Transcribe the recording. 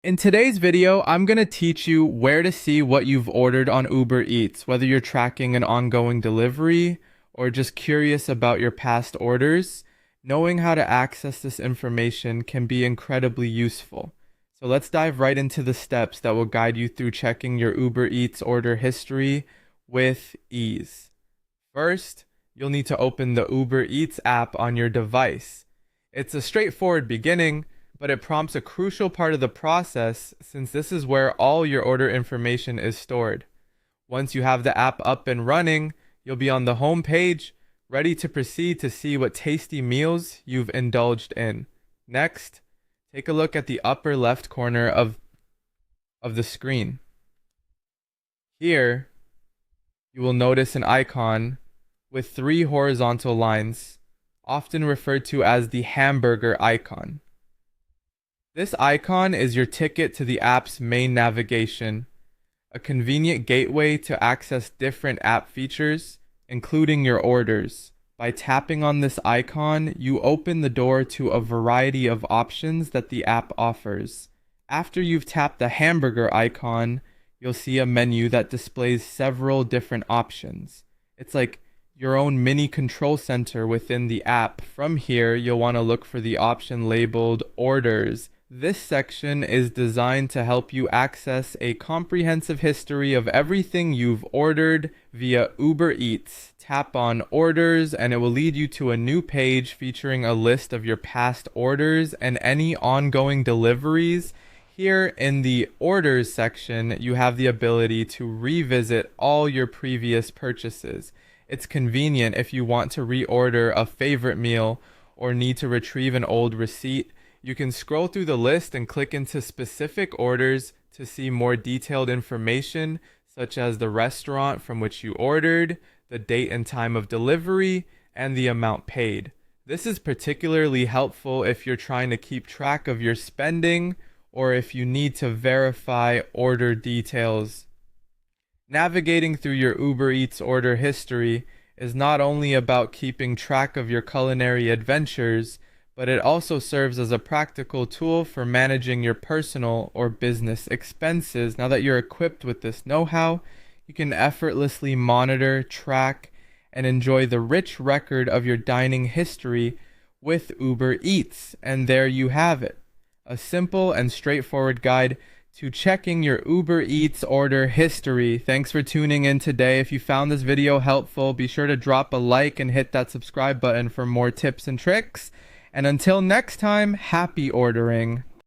In today's video, I'm going to teach you where to see what you've ordered on Uber Eats, whether you're tracking an ongoing delivery or just curious about your past orders. Knowing how to access this information can be incredibly useful. So let's dive right into the steps that will guide you through checking your Uber Eats order history with ease. First, you'll need to open the Uber Eats app on your device. It's a straightforward beginning, but it prompts a crucial part of the process since this is where all your order information is stored. Once you have the app up and running, you'll be on the home page, ready to proceed to see what tasty meals you've indulged in. Next, take a look at the upper left corner of the screen. Here, you will notice an icon with three horizontal lines, often referred to as the hamburger icon. This icon is your ticket to the app's main navigation, a convenient gateway to access different app features, including your orders. By tapping on this icon, you open the door to a variety of options that the app offers. After you've tapped the hamburger icon, you'll see a menu that displays several different options. It's like your own mini control center within the app. From here, you'll want to look for the option labeled Orders. This section is designed to help you access a comprehensive history of everything you've ordered via Uber Eats. Tap on Orders and it will lead you to a new page featuring a list of your past orders and any ongoing deliveries. Here in the Orders section, you have the ability to revisit all your previous purchases. It's convenient if you want to reorder a favorite meal or need to retrieve an old receipt. You can scroll through the list and click into specific orders to see more detailed information, such as the restaurant from which you ordered, the date and time of delivery, and the amount paid. This is particularly helpful if you're trying to keep track of your spending or if you need to verify order details. Navigating through your Uber Eats order history is not only about keeping track of your culinary adventures, but it also serves as a practical tool for managing your personal or business expenses. Now that you're equipped with this know-how, you can effortlessly monitor, track, and enjoy the rich record of your dining history with Uber Eats. And there you have it, a simple and straightforward guide to checking your Uber Eats order history. Thanks for tuning in today. If you found this video helpful, be sure to drop a like and hit that subscribe button for more tips and tricks. And until next time, happy ordering.